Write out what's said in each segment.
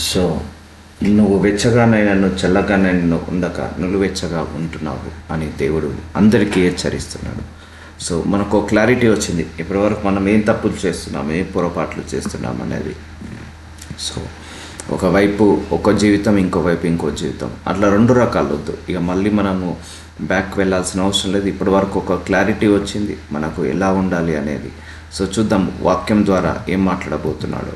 So నువ్వు వెచ్చగానైనా చల్లగానైనా ఉండక నువ్వెచ్చగా ఉంటున్నావు అని దేవుడు అందరికీ హెచ్చరిస్తున్నాడు. సో మనకు క్లారిటీ వచ్చింది ఇప్పటివరకు మనం ఏం తప్పులు చేస్తున్నాం, ఏం పొరపాట్లు చేస్తున్నాం అనేది. సో ఒకవైపు ఒక జీవితం, ఇంకోవైపు ఇంకో జీవితం, అట్లా రెండు రకాలు వద్దు. ఇక మళ్ళీ మనము బ్యాక్ వెళ్ళాల్సిన అవసరం లేదు. ఇప్పటివరకు ఒక క్లారిటీ వచ్చింది మనకు ఎలా ఉండాలి అనేది. సో చూద్దాం వాక్యం ద్వారా ఏం మాట్లాడబోతున్నాడు.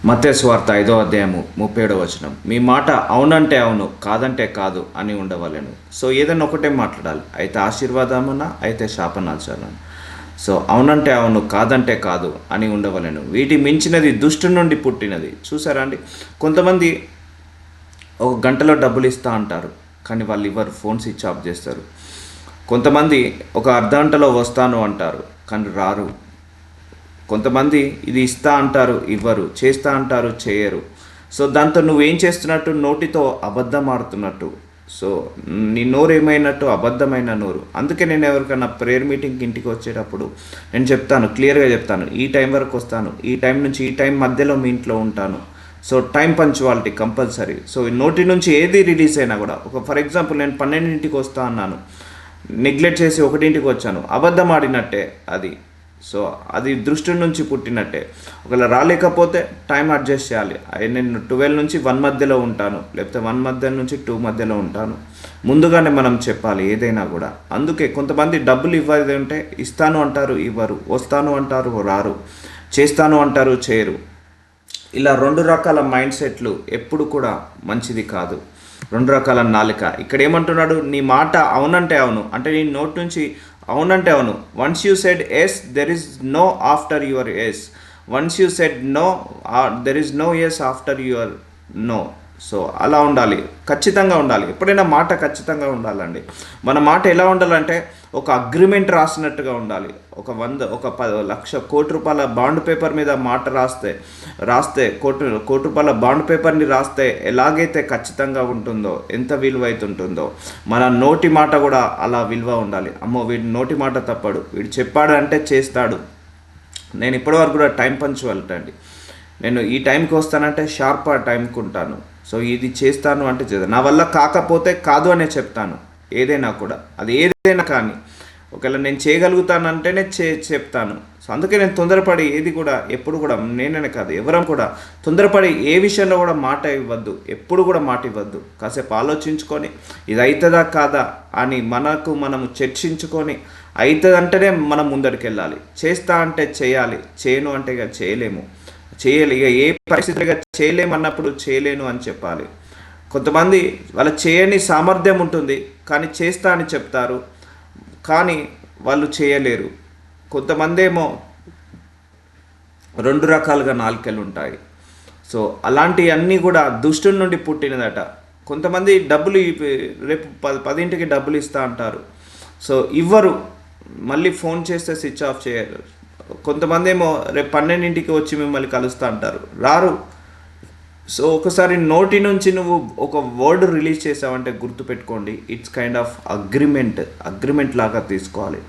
మత్తయి సువార్త 5వ అధ్యాయము 37వ వచనం, మీ మాట అవునంటే అవును, కాదంటే కాదు అని ఉండవలెను. సో ఏదైనా ఒకటే మాట్లాడాలి, అయితే ఆశీర్వాదమన్నా అయితే శాపనాచారం. సో అవునంటే అవును, కాదంటే కాదు అని ఉండవలెను. వీటి మించినది దుష్టు నుండి పుట్టినది. చూసారా అండి, కొంతమంది ఒక గంటలో డబ్బులు ఇస్తా అంటారు కానీ వాళ్ళు ఇవ్వరు, ఫోన్ స్విచ్ ఆఫ్ చేస్తారు. కొంతమంది ఒక అర్ధ గంటలో వస్తాను అంటారు కానీ రారు. కొంతమంది ఇది ఇస్తా అంటారు, ఇవ్వరు, చేస్తా అంటారు, చేయరు. సో దాంతో నువ్వేం చేస్తున్నట్టు, నోటితో అబద్ధం ఆడుతున్నట్టు. సో నీ నోరు ఏమైనట్టు, అబద్ధమైన నోరు. అందుకే నేను ఎవరికైనా ప్రేయర్ మీటింగ్కి ఇంటికి వచ్చేటప్పుడు నేను చెప్తాను, క్లియర్గా చెప్తాను, ఈ టైం వరకు వస్తాను, ఈ టైం నుంచి ఈ టైం మధ్యలో మీ ఇంట్లో ఉంటాను. So time punctuality compulsory. So నోటి నుంచి ఏది రిలీజ్ అయినా కూడా, ఒక ఫర్ ఎగ్జాంపుల్ నేను 12ంటికి వస్తా అన్నాను, నెగ్లెక్ట్ చేసి 1ంటికి వచ్చాను, అబద్ధం ఆడినట్టే అది. సో అది దృష్టి నుంచి పుట్టినట్టే. ఒకవేళ రాలేకపోతే టైం అడ్జస్ట్ చేయాలి. నేను 12 నుంచి 1 మధ్యలో ఉంటాను, లేకపోతే 1 మధ్య నుంచి 2 మధ్యలో ఉంటాను. ముందుగానే మనం చెప్పాలి ఏదైనా కూడా. అందుకే కొంతమంది డబ్బులు ఇవ్వదు అంటే ఇస్తాను అంటారు, ఇవ్వరు, వస్తాను అంటారు, రారు, చేస్తాను అంటారు, చేయరు. ఇలా 2 రకాల మైండ్ సెట్లు ఎప్పుడు కూడా మంచిది కాదు. 2 రకాల నాలుక. ఇక్కడ ఏమంటున్నాడు, నీ మాట అవునంటే అవును అంటే నీ నోటి నుంచి అవునంటే అవును. Once you said yes, there is no after your yes. Once you said no, there is no yes after your no. So అలా ఉండాలి, ఖచ్చితంగా ఉండాలి. ఎప్పుడైనా మాట ఖచ్చితంగా ఉండాలండి. మన మాట ఎలా ఉండాలంటే ఒక అగ్రిమెంట్ రాసినట్టుగా ఉండాలి. ఒక 10 లక్ష కోటి రూపాయల బాండ్ పేపర్ మీద మాట రాస్తే కోటి రూపాయల బాండ్ పేపర్ని రాస్తే ఎలాగైతే ఖచ్చితంగా ఉంటుందో, ఎంత విలువ అయితే ఉంటుందో, మన నోటి మాట కూడా అలా విలువ ఉండాలి. అమ్మో వీడి నోటి మాట తప్పడు, వీడు చెప్పాడు అంటే చేస్తాడు. నేను ఇప్పటివరకు కూడా టైం పంచువాలిటండి. నేను ఈ టైంకి వస్తానంటే షార్ప్ ఆ టైంకి ఉంటాను. సో ఇది చేస్తాను అంటే చేస్తాను. నా వల్ల కాకపోతే కాదు అనే చెప్తాను. ఏదైనా కూడా, అది ఏదైనా కానీ ఒకవేళ నేను చేయగలుగుతానంటేనే చెప్తాను. సో అందుకే నేను తొందరపడి ఏది కూడా, ఎప్పుడు కూడా, నేనే కాదు ఎవరం కూడా తొందరపడి ఏ విషయంలో కూడా మాట ఇవ్వద్దు. ఎప్పుడు కూడా మాట ఇవ్వద్దు. కాసేపు ఆలోచించుకొని ఇది అవుతుందా కాదా అని మనము చర్చించుకొని, అవుతుందంటేనే మనం ముందరికి వెళ్ళాలి. చేస్తా అంటే చేయాలి, చేయను అంటే ఇక చేయలేము. ఇక ఏ పరిస్థితిగా చేయలేమన్నప్పుడు చేయలేను అని చెప్పాలి. కొంతమంది వాళ్ళ చేయని సామర్థ్యం ఉంటుంది కానీ చేస్తా అని చెప్తారు, కానీ వాళ్ళు చేయలేరు. కొంతమంది ఏమో 2 రకాలుగా నాలుకలు ఉంటాయి. సో అలాంటివన్నీ కూడా దుష్టుని నుండి పుట్టినదట. కొంతమంది డబ్బులు రేపు 10ంటికి డబ్బులు ఇస్తా అంటారు, సో ఇవ్వరు, మళ్ళీ ఫోన్ చేస్తే స్విచ్ ఆఫ్ చేయరు. కొంతమంది ఏమో రేపు 12ంటికి వచ్చి మిమ్మల్ని కలుస్తా అంటారు, రారు. సో ఒకసారి నోటి నుంచి నువ్వు ఒక వర్డ్ రిలీజ్ చేసావంటే గుర్తుపెట్టుకోండి, ఇట్స్ కైండ్ ఆఫ్ అగ్రిమెంట్ లాగా తీసుకోవాలి.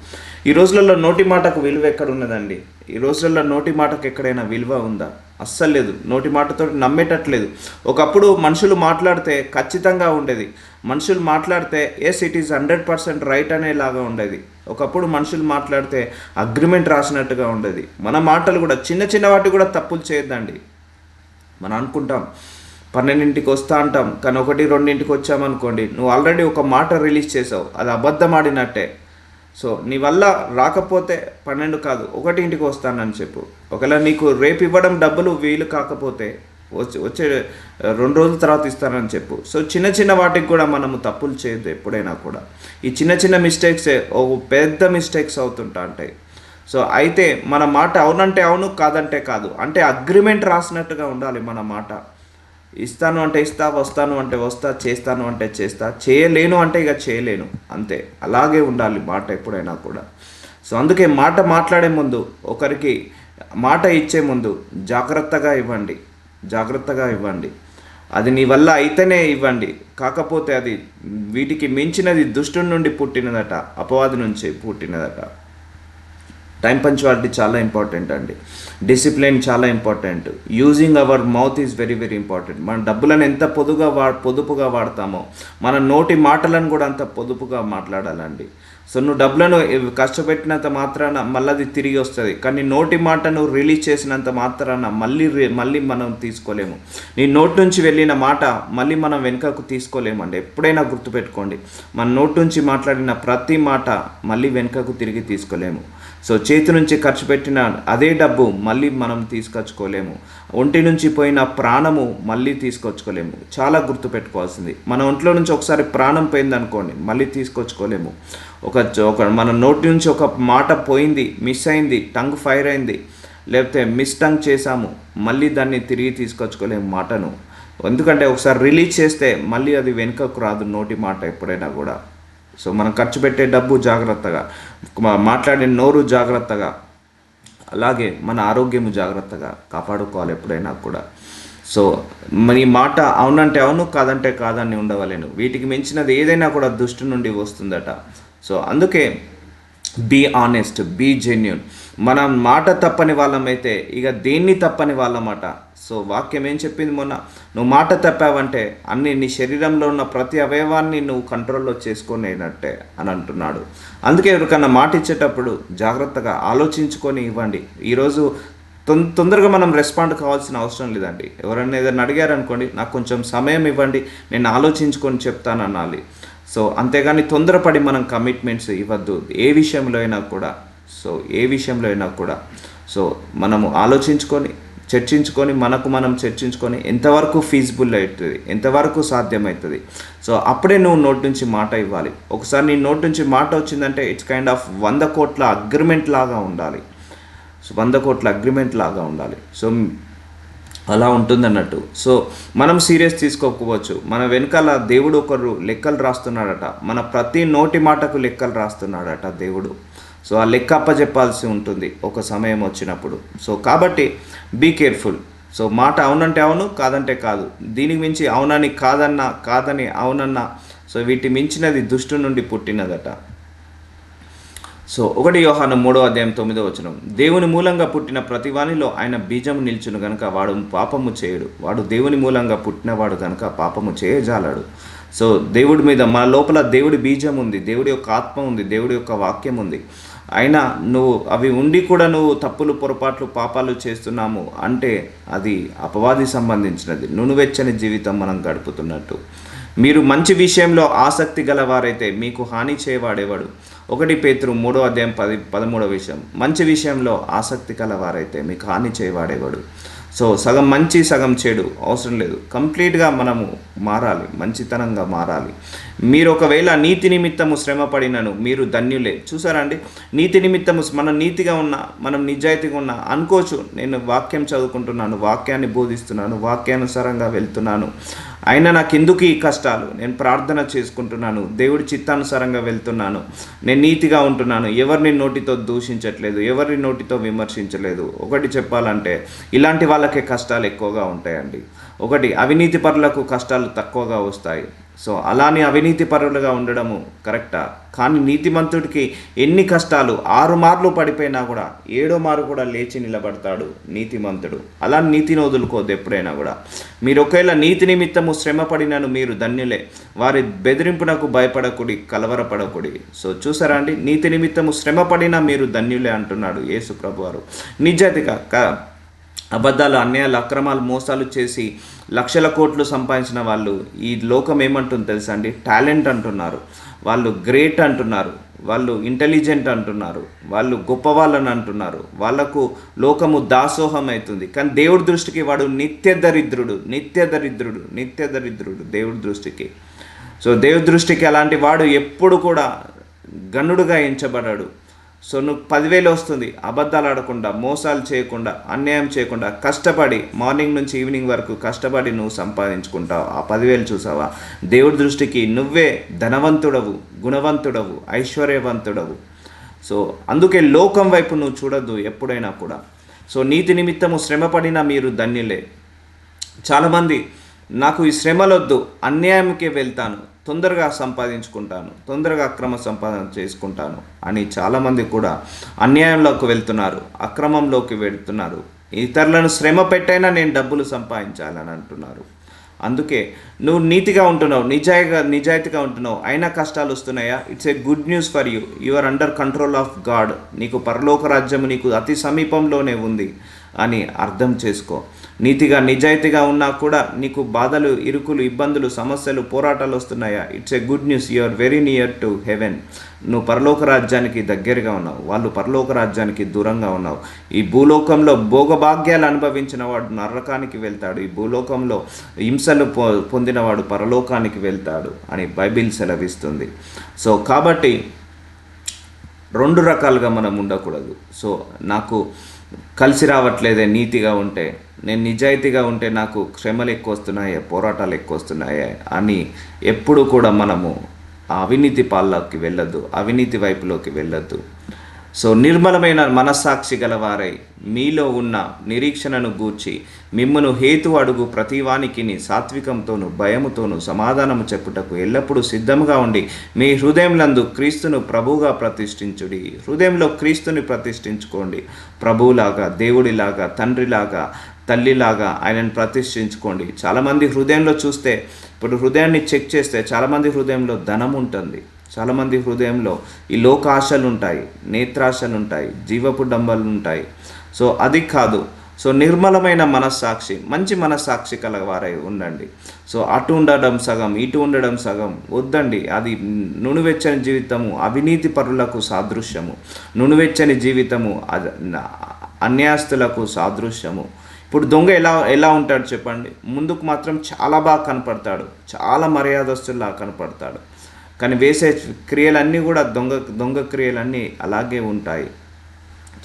ఈ రోజులలో నోటి మాటకు విలువ ఎక్కడ ఉన్నదండి? ఈ రోజులలో నోటి మాటకు ఎక్కడైనా విలువ ఉందా? అస్సలు లేదు. నోటి మాటతో నమ్మేటట్లేదు. ఒకప్పుడు మనుషులు మాట్లాడితే ఖచ్చితంగా ఉండేది. మనుషులు మాట్లాడితే ఎస్ ఇట్ ఈస్ 100% రైట్ అనేలాగా ఉండేది. ఒకప్పుడు మనుషులు మాట్లాడితే అగ్రిమెంట్ రాసినట్టుగా ఉండేది. మన మాటలు కూడా చిన్న వాటి కూడా తప్పులు చేయొద్దండి. మనం అనుకుంటాం 12ంటికి వస్తా అంటాం, కానీ 1-2ంటికి వచ్చామనుకోండి, నువ్వు ఆల్రెడీ ఒక మాట రిలీజ్ చేసావు, అది అబద్ధం ఆడినట్టే. సో నీ వల్ల రాకపోతే 12 కాదు 1ంటికి వస్తానని చెప్పు. ఒకవేళ నీకు రేపు ఇవ్వడం డబ్బులు వీలు కాకపోతే వచ్చే 2 రోజుల తర్వాత ఇస్తానని చెప్పు. సో చిన్న వాటికి కూడా మనము తప్పులు చేయొద్దు ఎప్పుడైనా కూడా. ఈ చిన్న మిస్టేక్సే పెద్ద మిస్టేక్స్ అవుతుంటా ఉంటాయి. సో అయితే మన మాట అవునంటే అవును, కాదంటే కాదు. అంటే అగ్రిమెంట్ రాసినట్టుగా ఉండాలి మన మాట. ఇస్తాను అంటే ఇస్తా, వస్తాను అంటే వస్తా, చేస్తాను అంటే చేస్తా, చేయలేను అంటే ఇక చేయలేను, అంతే. అలాగే ఉండాలి మాట ఎప్పుడైనా కూడా. సో అందుకే మాట మాట్లాడే ముందు, ఒకరికి మాట ఇచ్చే ముందు జాగ్రత్తగా ఇవ్వండి. అది నీ వల్ల అయితేనే ఇవ్వండి, కాకపోతే అది వీటికి మించినది దుష్టుని నుండి పుట్టినదట, అపవాది నుంచి పుట్టినదట. టైం పంచువాలిటీ చాలా ఇంపార్టెంట్ అండి. డిసిప్లిన్ చాలా important. Using our mouth is very very important. మన డబ్బులను ఎంత పొదుపుగా వాడతామో మన నోటి మాటలను కూడా అంత పొదుపుగా మాట్లాడాలండి. సో నువ్వు డబ్బులను కష్టపెట్టినంత మాత్రాన మళ్ళీ అది తిరిగి వస్తుంది, కానీ నోటి మాటను రిలీజ్ చేసినంత మాత్రాన మళ్ళీ మనం తీసుకోలేము. నీ నోటి నుంచి వెళ్ళిన మాట మళ్ళీ మనం వెనుకకు తీసుకోలేమండి. ఎప్పుడైనా గుర్తుపెట్టుకోండి, మన నోటి నుంచి మాట్లాడిన ప్రతి మాట మళ్ళీ వెనుకకు తిరిగి తీసుకోలేము. సో చేతి నుంచి ఖర్చు పెట్టిన అదే డబ్బు మళ్ళీ మనం తీసుకొచ్చుకోలేము. ఒంటి నుంచి పోయిన ప్రాణము మళ్ళీ తీసుకొచ్చుకోలేము. చాలా గుర్తుపెట్టుకోవాల్సింది, మన ఒంట్లో నుంచి ఒకసారి ప్రాణం పోయిందనుకోండి మళ్ళీ తీసుకొచ్చుకోలేము. ఒక మన నోటి నుంచి ఒక మాట పోయింది, మిస్ అయింది, టంగ్ ఫైర్ అయింది, లేకపోతే మిస్ టంగ్ చేసాము, మళ్ళీ దాన్ని తిరిగి తీసుకొచ్చుకోలేము మాటను. ఎందుకంటే ఒకసారి రిలీజ్ చేస్తే మళ్ళీ అది వెనుకకు రాదు నోటి మాట ఎప్పుడైనా కూడా. సో మనం ఖర్చు పెట్టే డబ్బు జాగ్రత్తగా, మాట్లాడే నోరు జాగ్రత్తగా, అలాగే మన ఆరోగ్యము జాగ్రత్తగా కాపాడుకోవాలి ఎప్పుడైనా కూడా. సో మన ఈ మాట అవునంటే అవును, కాదంటే కాదని ఉండవలేను. వీటికి మించినది ఏదైనా కూడా దుష్టు నుండి వస్తుందట. సో అందుకే బీ ఆనెస్ట్, బీ జెన్యూన్. మనం మాట తప్పని వాళ్ళమైతే ఇక దేన్ని తప్పని వాళ్ళమాట. సో వాక్యం ఏం చెప్పింది మొన్న, నువ్వు మాట తప్పావంటే నీ శరీరంలో ఉన్న ప్రతి అవయవాన్ని నువ్వు కంట్రోల్లో చేసుకునేనట్టే అని అంటున్నాడు. అందుకే ఎవరికన్నా మాట ఇచ్చేటప్పుడు జాగ్రత్తగా ఆలోచించుకొని ఇవ్వండి. ఈరోజు తొందరగా మనం రెస్పాండ్ కావాల్సిన అవసరం లేదండి. ఎవరైనా ఏదైనా అడిగారనుకోండి, నాకు కొంచెం సమయం ఇవ్వండి, నేను ఆలోచించుకొని చెప్తాను అనాలి. సో అంతేగాని తొందరపడి మనం కమిట్మెంట్స్ ఇవ్వద్దు ఏ విషయంలో అయినా కూడా. సో మనము ఆలోచించుకొని చర్చించుకొని మనం చర్చించుకొని ఎంతవరకు ఫీజిబుల్ అవుతుంది, ఎంతవరకు సాధ్యమవుతుంది. సో అప్పుడే నువ్వు నోటి నుంచి మాట ఇవ్వాలి. ఒకసారి నీ నోటి నుంచి మాట వచ్చిందంటే ఇట్స్ కైండ్ ఆఫ్ 100 కోట్ల అగ్రిమెంట్ లాగా ఉండాలి. సో 100 కోట్ల అగ్రిమెంట్ లాగా ఉండాలి. సో అలా ఉంటుందన్నట్టు. సో మనం సీరియస్ తీసుకోకపోవచ్చు. మన వెనకాల దేవుడు ఒకరు లెక్కలు రాస్తున్నాడట, మన ప్రతి నోటి మాటకు లెక్కలు రాస్తున్నాడట దేవుడు. సో ఆ లెక్క అప్పచెప్పాల్సి ఉంటుంది ఒక సమయం వచ్చినప్పుడు. సో కాబట్టి బీ కేర్ఫుల్. సో మాట అవునంటే అవును, కాదంటే కాదు. దీనికి మించి అవునని కాదన్నా, కాదని అవునన్నా, సో వీటి మించినది దుష్టు నుండి పుట్టినదట. సో 1 యోహాను 3:9 దేవుని మూలంగా పుట్టిన ప్రతివానిలో ఆయన బీజము నిల్చును గనుక వాడు పాపము చేయడు. వాడు దేవుని మూలంగా పుట్టినవాడు కనుక పాపము చేయజాలడు. సో దేవుడి మీద, మన లోపల దేవుడి బీజం ఉంది, దేవుడి యొక్క ఆత్మ ఉంది, దేవుడి యొక్క వాక్యం ఉంది. అయినా నువ్వు అవి ఉండి కూడా నువ్వు తప్పులు, పొరపాట్లు, పాపాలు చేస్తున్నాము అంటే అది అపవాది సంబంధించినది. నునువెచ్చని జీవితం మనం గడుపుతున్నట్టు. మీరు మంచి విషయంలో ఆసక్తి గలవారైతే మీకు హాని చేయవాడేవాడు. 1 పేతురు 3:13 మంచి విషయంలో ఆసక్తి గలవారైతే మీకు హాని చేయవాడేవాడు. సో సగం మంచి సగం చెడు అవసరం లేదు. కంప్లీట్గా మనము మారాలి, మంచితనంగా మారాలి. మీరు ఒకవేళ నీతి నిమిత్తము శ్రమ పడినను మీరు ధన్యులే. చూసారా అండి, నీతి నిమిత్తము మనం నీతిగా ఉన్నా, మనం నిజాయితీగా ఉన్నా అనుకోవచ్చు, నేను వాక్యం చదువుకుంటున్నాను, వాక్యాన్ని బోధిస్తున్నాను, వాక్యానుసారంగా వెళ్తున్నాను, అయినా నాకు ఎందుకు ఈ కష్టాలు, నేను ప్రార్థన చేసుకుంటున్నాను, దేవుడి చిత్తానుసారంగా వెళ్తున్నాను, నేను నీతిగా ఉంటున్నాను, ఎవరిని నోటితో దూషించట్లేదు, ఎవరిని నోటితో విమర్శించలేదు. ఒకటి చెప్పాలంటే ఇలాంటి వాళ్ళకే కష్టాలు ఎక్కువగా ఉంటాయండి. ఒకటి, అవినీతి పరులకు కష్టాలు తక్కువగా వస్తాయి. సో అలానే అవినీతి పరులుగా ఉండడము కరెక్టా? కానీ నీతిమంతుడికి ఎన్ని కష్టాలు, 6 మార్లు పడిపోయినా కూడా 7వ మారు కూడా లేచి నిలబడతాడు నీతిమంతుడు. అలా నీతిని వదులుకోవద్దు ఎప్పుడైనా కూడా. మీరు ఒకవేళ నీతి నిమిత్తము శ్రమ పడినను మీరు ధన్యులే, వారి బెదిరింపునకు భయపడకుడి, కలవరపడకుడి. సో చూసారా అండి, నీతి నిమిత్తము శ్రమ పడినా మీరు ధన్యులే అంటున్నాడు యేసు ప్రభువారు. నిజాయితీగా అబద్ధాలు, అన్యాయాలు, అక్రమాలు, మోసాలు చేసి లక్షల కోట్లు సంపాదించిన వాళ్ళు ఈ లోకం ఏమంటుంది తెలుసా అండి? టాలెంట్ అంటున్నారు, వాళ్ళు గ్రేట్ అంటున్నారు, వాళ్ళు ఇంటెలిజెంట్ అంటున్నారు, వాళ్ళు గొప్పవాళ్ళని అంటున్నారు. వాళ్ళకు లోకము దాసోహం అవుతుంది. కానీ దేవుడి దృష్టికి వాడు నిత్య దరిద్రుడు దేవుడి దృష్టికి. సో దేవుడి దృష్టికి అలాంటి వాడు ఎప్పుడు కూడా గనుడుగా ఎంచబడాడు. సో నువ్వు 10,000 వస్తుంది, అబద్ధాలు ఆడకుండా, మోసాలు చేయకుండా, అన్యాయం చేయకుండా, కష్టపడి మార్నింగ్ నుంచి ఈవినింగ్ వరకు కష్టపడి నువ్వు సంపాదించుకుంటావు. ఆ 10,000 చూసావా, దేవుడి దృష్టికి నువ్వే ధనవంతుడవు, గుణవంతుడవు, ఐశ్వర్యవంతుడవు. సో అందుకే లోకం వైపు నువ్వు చూడద్దు ఎప్పుడైనా కూడా. సో నీతి నిమిత్తము శ్రమపడినా మీరు ధన్యులే. చాలామంది నాకు ఈ శ్రమలొద్దు, అన్యాయంకే వెళ్తాను, తొందరగా సంపాదించుకుంటాను, తొందరగా అక్రమ సంపాదన చేసుకుంటాను అని చాలామంది కూడా అన్యాయంలోకి వెళ్తున్నారు, అక్రమంలోకి వెళ్తున్నారు. ఇతరులను శ్రమ పెట్టైనా నేను డబ్బులు సంపాదించాలని అంటున్నారు. అందుకే నువ్వు నీతిగా ఉంటున్నావు, నిజాయితీగా ఉంటున్నావు, అయినా కష్టాలు వస్తున్నాయా? It's a good news for you. You are under control of God. నీకు పరలోక రాజ్యము నీకు అతి సమీపంలోనే ఉంది అని అర్థం చేసుకో. నీతిగా నిజాయితీగా ఉన్నా కూడా నీకు బాధలు, ఇరుకులు, ఇబ్బందులు, సమస్యలు, పోరాటాలు వస్తున్నాయా? It's a good news. You are very near to heaven. నువ్వు పరలోక రాజ్యానికి దగ్గరగా ఉన్నావు, వాళ్ళు పరలోక రాజ్యానికి దూరంగా ఉన్నావు. ఈ భూలోకంలో భోగభాగ్యాలు అనుభవించిన వాడు నరకానికి వెళ్తాడు, ఈ భూలోకంలో హింసలు పొందినవాడు పరలోకానికి వెళ్తాడు అని బైబిల్ సెలవిస్తుంది. సో కాబట్టి రెండు రకాలుగా మనం ఉండకూడదు. సో నాకు కలిసి రావట్లేదే నీతిగా ఉంటే, నేను నిజాయితీగా ఉంటే నాకు శ్రమలు ఎక్కువ వస్తున్నాయే, పోరాటాలు ఎక్కువ వస్తున్నాయే అని ఎప్పుడు కూడా మనము అవినీతి పాల్లోకి వెళ్ళొద్దు, అవినీతి వైపులోకి వెళ్ళొద్దు. సో నిర్మలమైన మనస్సాక్షి గలవారై మీలో ఉన్న నిరీక్షణను గూర్చి మిమ్మును హేతు అడుగు ప్రతివానికి సాత్వికంతోనూ భయముతోనూ సమాధానము చెప్పుటకు ఎల్లప్పుడూ సిద్ధముగా ఉండి మీ హృదయములందు క్రీస్తును ప్రభువుగా ప్రతిష్ఠించుడి. హృదయంలో క్రీస్తుని ప్రతిష్ఠించుకోండి. ప్రభువులాగా, దేవుడిలాగా, తండ్రిలాగా, తల్లిలాగా ఆయనను ప్రతిష్ఠించుకోండి. చాలామంది హృదయంలో చూస్తే, ఇప్పుడు హృదయాన్ని చెక్ చేస్తే చాలామంది హృదయంలో ధనం ఉంటుంది, చాలామంది హృదయంలో ఈ లోకాశలు ఉంటాయి, నేత్రాశలు ఉంటాయి, జీవపు డంబాలు ఉంటాయి. సో అది కాదు. సో నిర్మలమైన మనస్సాక్షి, మంచి మనస్సాక్షి కలవారై ఉండండి. సో అటు ఉండడం సగం, ఇటు ఉండడం సగం వద్దండి. అది నునువెచ్చని జీవితము అవినీతి పరులకు సాదృశ్యము, నునువెచ్చని జీవితము అన్యాస్తులకు సాదృశ్యము. ఇప్పుడు దొంగ ఎలా ఉంటాడు చెప్పండి? ముందుకు మాత్రం చాలా బాగా కనపడతాడు, చాలా మర్యాదస్తుల్లా కనపడతాడు, కానీ వేసే క్రియలన్నీ కూడా దొంగ క్రియలన్నీ అలాగే ఉంటాయి,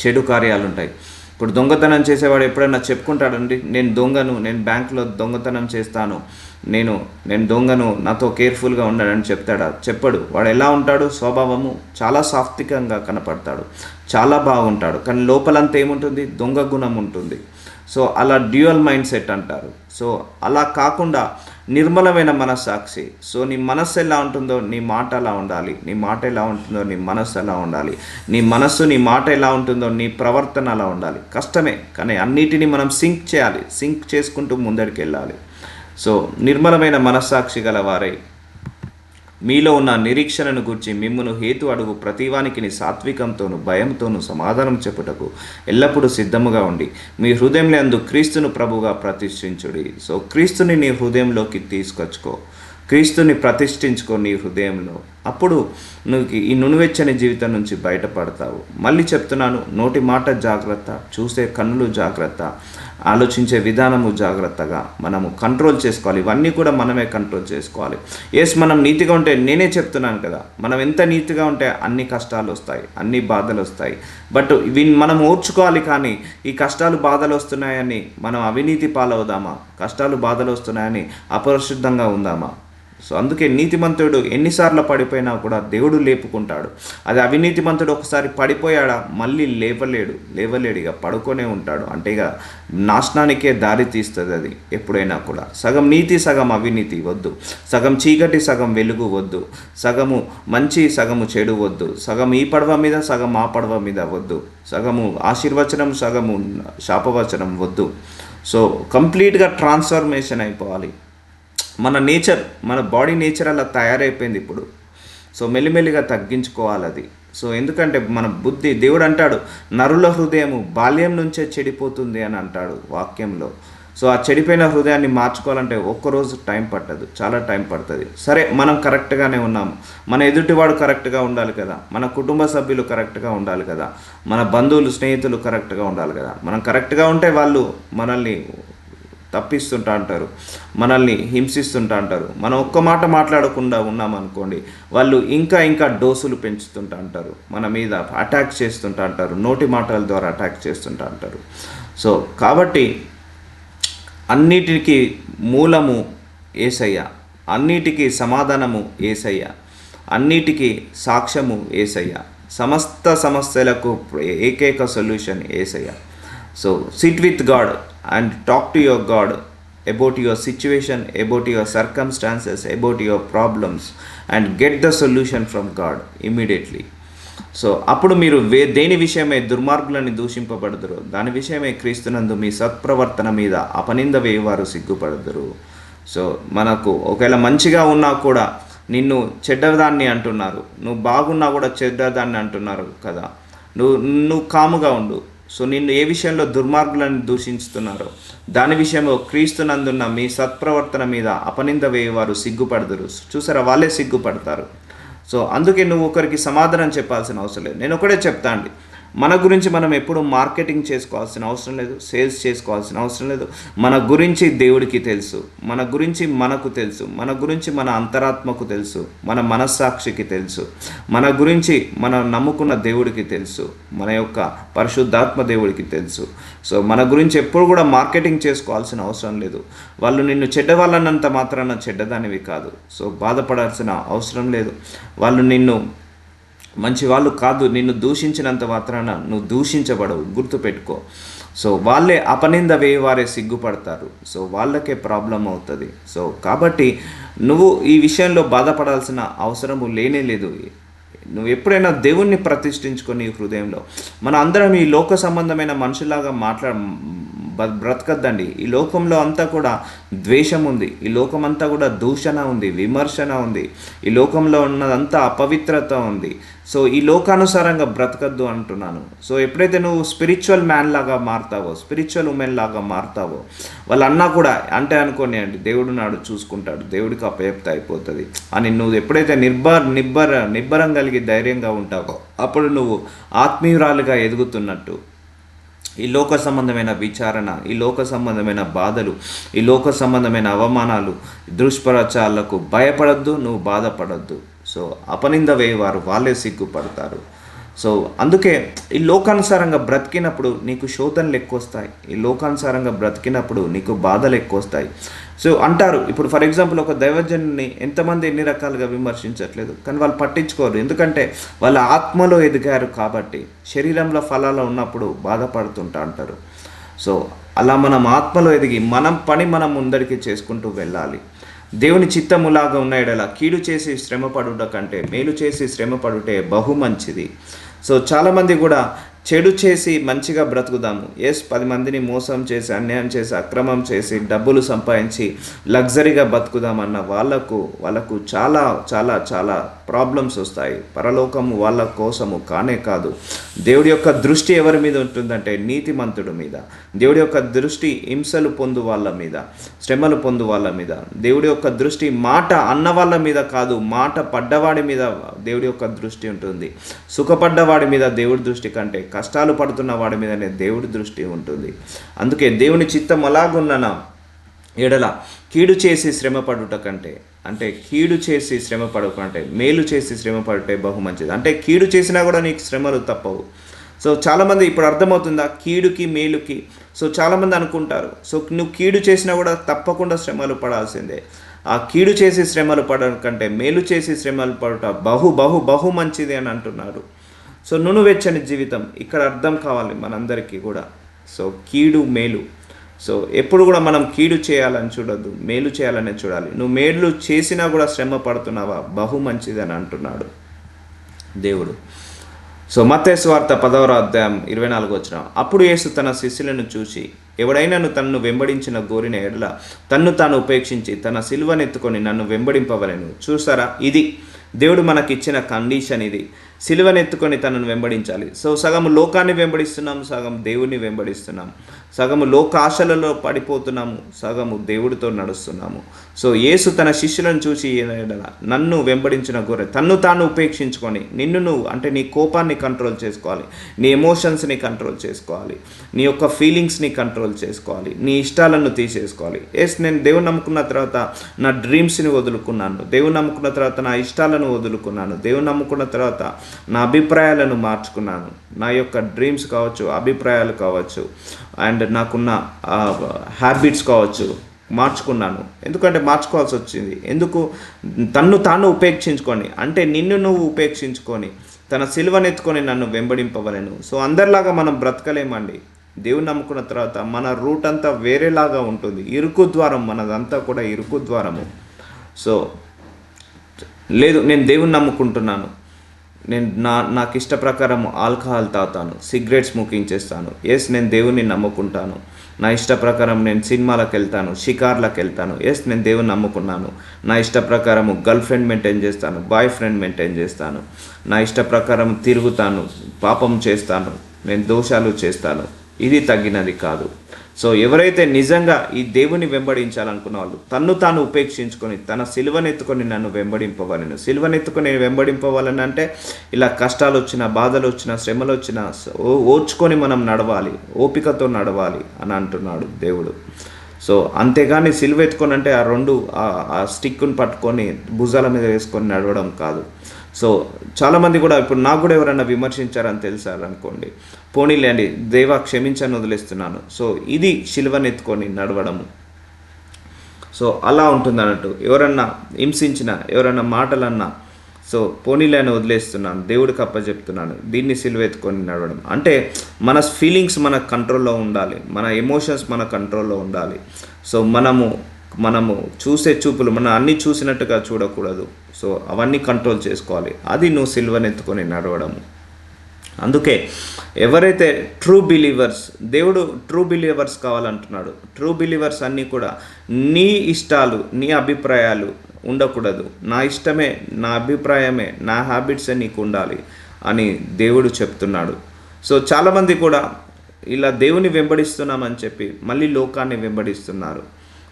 చెడు కార్యాలు ఉంటాయి. ఇప్పుడు దొంగతనం చేసేవాడు ఎప్పుడైనా చెప్పుకుంటాడండి, నేను దొంగను, నేను బ్యాంకులో దొంగతనం చేస్తాను, నేను దొంగను, నాతో కేర్ఫుల్గా ఉండాలని చెప్తాడా? చెప్పడు. వాడు ఎలా ఉంటాడు? స్వభావము చాలా సాత్వికంగా కనపడతాడు, చాలా బాగుంటాడు, కానీ లోపలంతా ఏముంటుంది? దొంగ గుణం ఉంటుంది. సో అలా డ్యూయల్ మైండ్ సెట్ అంటారు. సో అలా కాకుండా నిర్మలమైన మనస్సాక్షి. సో నీ మనస్సు ఎలా ఉంటుందో నీ మాట అలా ఉండాలి, నీ మాట ఎలా ఉంటుందో నీ మనస్సు ఎలా ఉండాలి, నీ మనస్సు నీ మాట ఎలా ఉంటుందో నీ ప్రవర్తన అలా ఉండాలి. కష్టమే, కానీ అన్నిటినీ మనం సింక్ చేయాలి, సింక్ చేసుకుంటూ ముందరికి వెళ్ళాలి. సో నిర్మలమైన మనస్సాక్షి గల వారై మీలో ఉన్న నిరీక్షణను గురించి మిమ్మును హేతు అడుగు ప్రతివానికి సాత్వికంతోనూ భయంతోనూ సమాధానం చెప్పుటకు ఎల్లప్పుడూ సిద్ధముగా ఉండి మీ హృదయంలో క్రీస్తును ప్రభువుగా ప్రతిష్ఠించుడి. సో క్రీస్తుని నీ హృదయంలోకి తీసుకొచ్చుకో, క్రీస్తుని ప్రతిష్ఠించుకో నీ హృదయంలో. అప్పుడు నువ్వు ఈ నునువెచ్చని జీవితం నుంచి బయటపడతావు. మళ్ళీ చెప్తున్నాను, నోటి మాట జాగ్రత్త, చూసే కన్నులు జాగ్రత్త, ఆలోచించే విధానము జాగ్రత్తగా మనము కంట్రోల్ చేసుకోవాలి. ఇవన్నీ కూడా మనమే కంట్రోల్ చేసుకోవాలి. మనం నీతిగా ఉంటే, నేనే చెప్తున్నాను కదా, మనం ఎంత నీతిగా ఉంటే అన్ని కష్టాలు వస్తాయి, అన్ని బాధలు వస్తాయి. బట్ మనం ఓర్చుకోవాలి. కానీ ఈ కష్టాలు బాధలు వస్తున్నాయని మనం అవినీతి పాలవుదామా? కష్టాలు బాధలు వస్తున్నాయని అపరిశుద్ధంగా ఉందామా? సో అందుకే నీతిమంతుడు ఎన్నిసార్లు పడిపోయినా కూడా దేవుడు లేపుకుంటాడు. అది అవినీతిమంతుడు ఒకసారి పడిపోయాడా మళ్ళీ లేవలేడు, ఇక పడుకొనే ఉంటాడు. అంటే ఇక నాశనానికే దారి తీస్తుంది అది ఎప్పుడైనా కూడా. సగం నీతి సగం అవినీతి వద్దు, సగం చీకటి సగం వెలుగు వద్దు, సగము మంచి సగము చెడు వద్దు, సగం ఈ పడవ మీద సగం ఆ పడవ మీద వద్దు, సగము ఆశీర్వచనం సగము శాపవచనం వద్దు. సో కంప్లీట్గా ట్రాన్స్ఫర్మేషన్ అయిపోవాలి. మన నేచర్, మన బాడీ నేచర్ అలా తయారైపోయింది ఇప్పుడు. సో మెల్లిమెల్లిగా తగ్గించుకోవాలి అది. సో ఎందుకంటే మన బుద్ధి, దేవుడు అంటాడు నరుల హృదయము బాల్యం నుంచే చెడిపోతుంది అని అంటాడు వాక్యంలో. సో ఆ చెడిపోయిన హృదయాన్ని మార్చుకోవాలంటే ఒక్కరోజు టైం పట్టదు, చాలా టైం పడుతుంది. సరే మనం కరెక్ట్గానే ఉన్నాము, మన ఎదుటివాడు కరెక్ట్గా ఉండాలి కదా, మన కుటుంబ సభ్యులు కరెక్ట్గా ఉండాలి కదా, మన బంధువులు స్నేహితులు కరెక్ట్గా ఉండాలి కదా. మనం కరెక్ట్గా ఉంటే వాళ్ళు మనల్ని తప్పిస్తుంటా అంటారు, మనల్ని హింసిస్తుంటా అంటారు. మనం ఒక్క మాట మాట్లాడకుండా ఉన్నామనుకోండి, వాళ్ళు ఇంకా డోసులు పెంచుతుంటా అంటారు, మన మీద అటాక్ చేస్తుంటా అంటారు, నోటి మాటల ద్వారా అటాక్ చేస్తుంటా అంటారు. సో కాబట్టి అన్నిటికీ మూలము యేసయ్య, అన్నిటికీ సమాధానము యేసయ్య, అన్నిటికీ సాక్ష్యము యేసయ్య, సమస్త సమస్యలకు ఏకైక solution Yesayya. So SIT with God and talk to your God about your situation, about your circumstances, about your problems, and get the solution from God immediately. So అప్పుడు మీరు దేని విషయమై దుర్మార్గులని దూషింపబడదురు, దాని విషయమై క్రీస్తునందు మీ సత్ప్రవర్తన మీద అపనింద వేయవారు సిగ్గుపడదురు. సో మనకు ఒకవేళ మంచిగా ఉన్నా కూడా నిన్ను చెడ్డదాన్ని అంటున్నారు, నువ్వు బాగున్నా కూడా చెడ్డదాన్ని అంటున్నారు కదా, నువ్వు కాముగా ఉండు. సో నిన్ను ఏ విషయంలో దుర్మార్గులను దూషిస్తున్నారో దాని విషయంలో క్రీస్తునందున్న మీ సత్ప్రవర్తన మీద అపనింద వేయవారు సిగ్గుపడదురు. చూసారా, వాళ్ళే సిగ్గుపడతారు. సో అందుకే నువ్వు ఒకరికి సమాధానం చెప్పాల్సిన అవసరం లేదు. నేను ఒకటే చెప్తా అండి, మన గురించి మనం ఎప్పుడు మార్కెటింగ్ చేసుకోవాల్సిన అవసరం లేదు, సేల్స్ చేసుకోవాల్సిన అవసరం లేదు. మన గురించి దేవుడికి తెలుసు, మన గురించి మనకు తెలుసు, మన గురించి మన అంతరాత్మకు తెలుసు, మన మనస్సాక్షికి తెలుసు, మన గురించి మనం నమ్ముకున్న దేవుడికి తెలుసు, మన యొక్క పరిశుద్ధాత్మ దేవుడికి తెలుసు. సో మన గురించి ఎప్పుడు కూడా మార్కెటింగ్ చేసుకోవాల్సిన అవసరం లేదు. వాళ్ళు నిన్ను చెడ్డవాళ్ళన్నంత మాత్రాన చెడ్డదానివి కాదు. సో బాధపడాల్సిన అవసరం లేదు. వాళ్ళు నిన్ను మంచి వాళ్ళు కాదు, నిన్ను దూషించినంత మాత్రాన నువ్వు దూషించబడవు, గుర్తుపెట్టుకో. సో వాళ్ళే అపనింద వేయవారే సిగ్గుపడతారు. సో వాళ్ళకే ప్రాబ్లం అవుతుంది. సో కాబట్టి నువ్వు ఈ విషయంలో బాధపడాల్సిన అవసరము లేనే లేదు. నువ్వు ఎప్పుడైనా దేవుణ్ణి ప్రతిష్ఠించుకొని హృదయంలో, మన అందరం ఈ లోక సంబంధమైన మనుషులాగా బ్రతకద్దండి. ఈ లోకంలో అంతా కూడా ద్వేషం ఉంది, ఈ లోకం అంతా కూడా దూషణ ఉంది, విమర్శన ఉంది, ఈ లోకంలో ఉన్నదంతా అపవిత్రత ఉంది. సో ఈ లోకానుసారంగా బ్రతకద్దు అంటున్నాను. సో ఎప్పుడైతే నువ్వు స్పిరిచువల్ మ్యాన్ లాగా మారుతావో, స్పిరిచువల్ ఉమెన్ లాగా మారుతావో, వాళ్ళ అన్నా కూడా అంటే అనుకోని అండి, దేవుడు నాడు చూసుకుంటాడు, దేవుడికి అపయప్త అయిపోతుంది అని నువ్వు ఎప్పుడైతే నిబ్బరం కలిగి ధైర్యంగా ఉంటావో, అప్పుడు నువ్వు ఆత్మీయురాలుగా ఎదుగుతున్నట్టు. ఈ లోక సంబంధమైన విచారణ, ఈ లోక సంబంధమైన బాధలు, ఈ లోక సంబంధమైన అవమానాలు, దుష్ప్రచారాలకు భయపడద్దు, నువ్వు బాధపడద్దు. సో అపనింద వేయవారు వాళ్ళే సిగ్గుపడతారు. సో అందుకే ఈ లోకానుసారంగా బ్రతికినప్పుడు నీకు శోధనలు ఎక్కువ వస్తాయి, ఈ లోకానుసారంగా బ్రతికినప్పుడు నీకు బాధలు ఎక్కువ వస్తాయి. సో అంటారు, ఇప్పుడు ఫర్ ఎగ్జాంపుల్ ఒక దైవజనుని ఎంతమంది ఎన్ని రకాలుగా విమర్శించట్లేదు, కానీ వాళ్ళు పట్టించుకోరు. ఎందుకంటే వాళ్ళ ఆత్మలో ఎదిగారు కాబట్టి. శరీరంలో ఫలాలు ఉన్నప్పుడు బాధపడుతుంటా అంటారు. సో అలా మనం ఆత్మలో ఎదిగి మనం ముందరికి చేసుకుంటూ వెళ్ళాలి. దేవుని చిత్తములాగా ఉన్న ఎడల కీడు చేసి శ్రమపడుట కంటే మేలు చేసి శ్రమపడుటే బహు మంచిది. సో చాలామంది కూడా చెడు చేసి మంచిగా బ్రతుకుదాము, 10 మందిని మోసం చేసి, అన్యాయం చేసి, అక్రమం చేసి, డబ్బులు సంపాదించి లగ్జరీగా బతుకుదామన్న వాళ్ళకు చాలా చాలా చాలా ప్రాబ్లమ్స్ వస్తాయి. పరలోకము వాళ్ళ కోసము కానే కాదు. దేవుడి యొక్క దృష్టి ఎవరి మీద ఉంటుందంటే నీతిమంతుడి మీద. దేవుడి యొక్క దృష్టి హింసలు పొందు వాళ్ళ మీద, శ్రమలు పొందు వాళ్ళ మీద. దేవుడి యొక్క దృష్టి మాట అన్న వాళ్ళ మీద కాదు, మాట పడ్డవాడి మీద దేవుడి యొక్క దృష్టి ఉంటుంది. సుఖపడ్డవాడి మీద దేవుడి దృష్టి కంటే కష్టాలు పడుతున్న వాడి మీదనే దేవుడి దృష్టి ఉంటుంది. అందుకే దేవుని చిత్తం అలాగున్న ఎడల కీడు చేసి శ్రమపడుట కంటే, అంటే కీడు చేసి శ్రమపడకంటే మేలు చేసి శ్రమపడితే బహు మంచిది. అంటే కీడు చేసినా కూడా నీకు శ్రమలు తప్పవు. సో చాలామంది ఇప్పుడు అర్థమవుతుందా కీడుకి మేలుకి? సో చాలామంది అనుకుంటారు, సో నువ్వు కీడు చేసినా కూడా తప్పకుండా శ్రమలు పడాల్సిందే. ఆ కీడు చేసి శ్రమలు పడడం కంటే మేలు చేసి శ్రమలు పడుట బహు బహు బహు మంచిది అని అంటున్నాడు. సో నునువెచ్చని జీవితం ఇక్కడ అర్థం కావాలి మనందరికీ కూడా. సో కీడు మేలు, సో ఎప్పుడు కూడా మనం కీడు చేయాలని చూడొద్దు, మేలు చేయాలనే చూడాలి. నువ్వు మేలు చేసినా కూడా శ్రమ పడుతున్నావా, బహు మంచిది అని అంటున్నాడు దేవుడు. సో మత్తయి సువార్త 10వ అధ్యాయం 24వ వచనం. అప్పుడు యేసు తన శిష్యులను చూసి, ఎవడైనాను తన్ను వెంబడించిన గోరిన ఎడల తన్ను తాను ఉపేక్షించి తన సిలువనెత్తుకొని నన్ను వెంబడింపవలెను. చూసారా, ఇది దేవుడు మనకిచ్చిన కండిషన్. ఇది సిలువనెత్తుకొని తనను వెంబడించాలి. సో సగం లోకాన్ని వెంబడిస్తున్నాం, సగం దేవుడిని వెంబడిస్తున్నాం, సగము లోక ఆశలలో పడిపోతున్నాము, సగము దేవుడితో నడుస్తున్నాము. సో యేసు తన శిష్యులను చూసి, నన్ను వెంబడించిన గొర్రె తన్ను తాను ఉపేక్షించుకొని, నువ్వు అంటే నీ కోపాన్ని కంట్రోల్ చేసుకోవాలి, నీ ఎమోషన్స్ని కంట్రోల్ చేసుకోవాలి, నీ యొక్క ఫీలింగ్స్ని కంట్రోల్ చేసుకోవాలి, నీ ఇష్టాలను తీసేసుకోవాలి. నేను దేవుని నమ్ముకున్న తర్వాత నా డ్రీమ్స్ని వదులుకున్నాను, దేవుని నమ్ముకున్న తర్వాత నా ఇష్టాలను వదులుకున్నాను, దేవుని నమ్ముకున్న తర్వాత నా అభిప్రాయాలను మార్చుకున్నాను. నా యొక్క డ్రీమ్స్ కావచ్చు, అభిప్రాయాలు కావచ్చు, అండ్ నాకున్న హ్యాబిట్స్ కావచ్చు మార్చుకున్నాను. ఎందుకంటే మార్చుకోవాల్సి వచ్చింది. ఎందుకు? తన్ను తాను ఉపేక్షించుకొని, అంటే నిన్ను నువ్వు ఉపేక్షించుకొని తన సిలువనెత్తుకొని నన్ను వెంబడింపవలెను. సో అందరిలాగా మనం బ్రతకలేమండి. దేవుని నమ్ముకున్న తర్వాత మన రూట్ అంతా వేరేలాగా ఉంటుంది. ఇరుకు ద్వారం, మనదంతా కూడా ఇరుకు ద్వారము. సో లేదు, నేను దేవుని నమ్ముకుంటున్నాను, నేను నాకు ఇష్ట ప్రకారం ఆల్కహాల్ తాగుతాను, సిగరెట్ స్మోకింగ్ చేస్తాను, ఎస్ నేను దేవుని నమ్ముకుంటాను, నా ఇష్ట ప్రకారం నేను సినిమాలకు వెళ్తాను, షికార్లకు వెళ్తాను, ఎస్ నేను దేవుని నమ్ముకున్నాను, నా ఇష్ట ప్రకారము గర్ల్ ఫ్రెండ్ మెయింటైన్ చేస్తాను, బాయ్ ఫ్రెండ్ మెయింటైన్ చేస్తాను, నా ఇష్ట ప్రకారం తిరుగుతాను, పాపం చేస్తాను, నేను దోషాలు చేస్తాను, ఇది తగ్గినది కాదు. సో ఎవరైతే నిజంగా ఈ దేవుని వెంబడించాలనుకున్న వాళ్ళు తన్ను తాను ఉపేక్షించుకొని తన సిలువనెత్తుకొని నన్ను వెంబడింపవాలను. సిలువనెత్తుకొని వెంబడింపవాలని అంటే ఇలా కష్టాలు వచ్చినా, బాధలు వచ్చినా, శ్రమలు వచ్చినా ఓర్చుకొని మనం నడవాలి, ఓపికతో నడవాలి అని అంటున్నాడు దేవుడు. సో అంతేగాని సిలువ ఎత్తుకొని అంటే ఆ స్టిక్ను పట్టుకొని భుజాల మీద వేసుకొని నడవడం కాదు. సో చాలామంది కూడా ఇప్పుడు నాకు కూడా ఎవరైనా విమర్శించారని తెలిసారనుకోండి, పోనీలేండి దేవా క్షమించని వదిలేస్తున్నాను. సో ఇది సిలువనెత్తుకొని నడవడము. సో అలా ఉంటుంది అన్నట్టు. ఎవరన్నా హింసించినా, ఎవరన్నా మాటలన్నా, సో పోనీలేని వదిలేస్తున్నాను, దేవుడికి అప్పచెప్తున్నాను, దీన్ని సిలువెత్తుకొని నడవడం అంటే మన ఫీలింగ్స్ మన కంట్రోల్లో ఉండాలి, మన ఎమోషన్స్ మన కంట్రోల్లో ఉండాలి. సో మనము చూసే చూపులు మనం అన్నీ చూసినట్టుగా చూడకూడదు. సో అవన్నీ కంట్రోల్ చేసుకోవాలి. అది నువ్వు సిలువనెత్తుకొని నడవడము. అందుకే ఎవరైతే ట్రూ బిలీవర్స్, దేవుడు ట్రూ బిలీవర్స్ కావాలంటున్నాడు. ట్రూ బిలీవర్స్ అన్నీ కూడా నీ ఇష్టాలు, నీ అభిప్రాయాలు ఉండకూడదు, నా ఇష్టమే, నా అభిప్రాయమే, నా హ్యాబిట్సే నీకు ఉండాలి అని దేవుడు చెప్తున్నాడు. సో చాలామంది కూడా ఇలా దేవుని వెంబడిస్తున్నామని చెప్పి మళ్ళీ లోకాన్ని వెంబడిస్తున్నారు.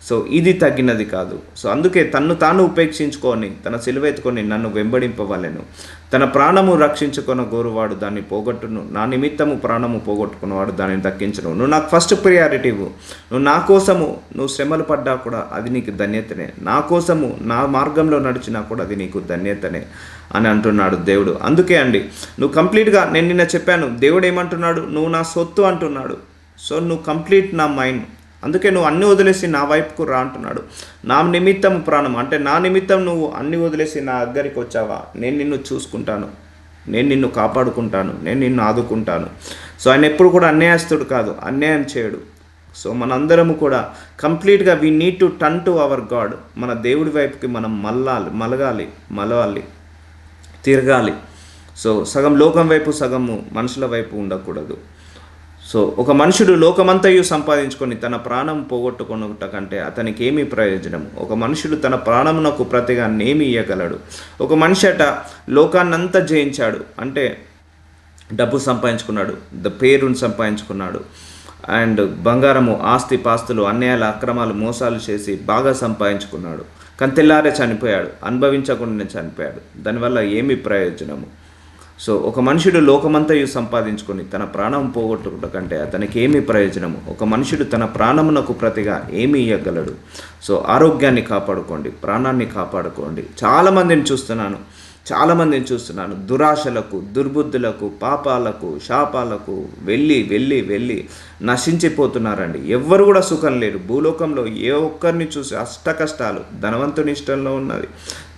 సో ఇది తగ్గినది కాదు. సో అందుకే తన్ను తాను ఉపేక్షించుకొని తన సిలువెత్తుకొని నన్ను వెంబడింపవలెను. తన ప్రాణము రక్షించుకున్న గోరువాడు దాన్ని పోగొట్టును, నా నిమిత్తము ప్రాణము పోగొట్టుకున్నవాడు దాన్ని దక్కించును. నువ్వు నాకు ఫస్ట్ ప్రియారిటీ ఇవ్వు. నువ్వు నా కోసము నువ్వు శ్రమలు పడ్డా కూడా అది నీకు ధన్యతనే, నా కోసము నా మార్గంలో నడిచినా కూడా అది నీకు ధన్యతనే అని అంటున్నాడు దేవుడు. అందుకే అండి, నువ్వు కంప్లీట్గా, నేను నిన్న చెప్పాను దేవుడు ఏమంటున్నాడు, నువ్వు నా సొత్తు అంటున్నాడు. సో నువ్వు కంప్లీట్ నా మైండ్, అందుకే నువ్వు అన్నీ వదిలేసి నా వైపుకు రా అంటున్నాడు. నా నిమిత్తం ప్రాణం అంటే నా నిమిత్తం నువ్వు అన్నీ వదిలేసి నా దగ్గరికి వచ్చావా, నేను నిన్ను చూసుకుంటాను, నేను నిన్ను కాపాడుకుంటాను, నేను నిన్ను ఆదుకుంటాను. సో ఆయన ఎప్పుడు కూడా అన్యాయస్తుడు కాదు, అన్యాయం చేయడు. సో మనందరము కూడా కంప్లీట్గా we need to turn to our God. మన దేవుడి వైపుకి మనం మలవాలి, తిరగాలి. సో సగం లోకం వైపు, సగము మనుషుల వైపు ఉండకూడదు. సో ఒక మనుషుడు లోకమంతయు సంపాదించుకొని తన ప్రాణం పోగొట్టుకొనుట కంటే అతనికి ఏమీ ప్రయోజనము? ఒక మనుషుడు తన ప్రాణమునకు ప్రతిగా నేమి ఇయ్యగలడు? ఒక మనిషి అట లోకాన్నంతా జయించాడు అంటే డబ్బు సంపాదించుకున్నాడు, పేరును సంపాదించుకున్నాడు, అండ్ బంగారము, ఆస్తి పాస్తులు, అన్యాయాలు, అక్రమాలు, మోసాలు చేసి బాగా సంపాదించుకున్నాడు. కానీ తెల్లారే చనిపోయాడు, అనుభవించకుండానే చనిపోయాడు. దానివల్ల ఏమి ప్రయోజనము? సో ఒక మనుషుడు లోకమంతయు సంపాదించుకొని తన ప్రాణం పోగొట్టుట కంటే అతనికి ఏమి ప్రయోజనము? ఒక మనుషుడు తన ప్రాణమునకు ప్రతిగా ఏమి ఇవ్వగలడు? సో ఆరోగ్యాన్ని కాపాడుకోండి, ప్రాణాన్ని కాపాడుకోండి. చాలామందిని చూస్తున్నాను దురాశలకు, దుర్బుద్ధులకు, పాపాలకు, శాపాలకు వెళ్ళి నశించిపోతున్నారండి. ఎవ్వరు కూడా సుఖం లేరు భూలోకంలో. ఏ ఒక్కరిని చూసి అష్ట కష్టాలు, ధనవంతుని ఇష్టంలో ఉన్నది,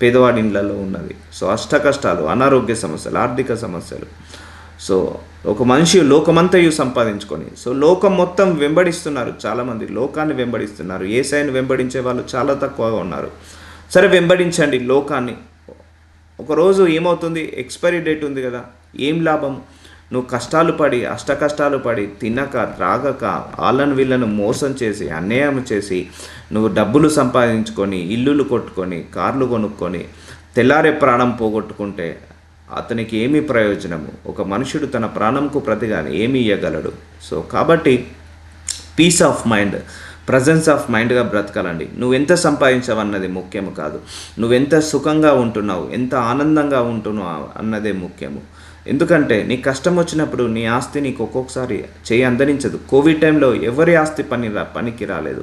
పేదవాడి ఇళ్లలో ఉన్నది. సో అష్ట కష్టాలు, అనారోగ్య సమస్యలు, ఆర్థిక సమస్యలు. సో ఒక మనిషి లోకమంతయు సంపాదించుకొని, సో లోకం మొత్తం వెంబడిస్తున్నారు, చాలామంది లోకాన్ని వెంబడిస్తున్నారు. యేసయ్యను వెంబడించే వాళ్ళు చాలా తక్కువగా ఉన్నారు. సరే వెంబడించండి లోకాన్ని. ఒకరోజు ఏమవుతుంది, ఎక్స్పైరీ డేట్ ఉంది కదా, ఏం లాభం? నువ్వు కష్టాలు పడి, అష్ట కష్టాలు పడి, తినక త్రాగక, వాళ్ళను వీళ్ళను మోసం చేసి, అన్యాయం చేసి, నువ్వు డబ్బులు సంపాదించుకొని, ఇల్లులు కొట్టుకొని, కార్లు కొనుక్కొని, తెల్లారే ప్రాణం పోగొట్టుకుంటే అతనికి ఏమి ప్రయోజనము? ఒక మనుషుడు తన ప్రాణంకు ప్రతిగా ఏమి ఇవ్వగలడు? సో కాబట్టి peace of mind, presence of మైండ్గా బ్రతకాలండి. నువ్వెంత సంపాదించావు అన్నది ముఖ్యం కాదు, నువ్వెంత సుఖంగా ఉంటున్నావు, ఎంత ఆనందంగా ఉంటున్నావు అన్నదే ముఖ్యము. ఎందుకంటే నీ కష్టం వచ్చినప్పుడు నీ ఆస్తి నీకు ఒక్కొక్కసారి చేయి అందరించదు. కోవిడ్ టైంలో ఎవరి ఆస్తి పనికి రాలేదు.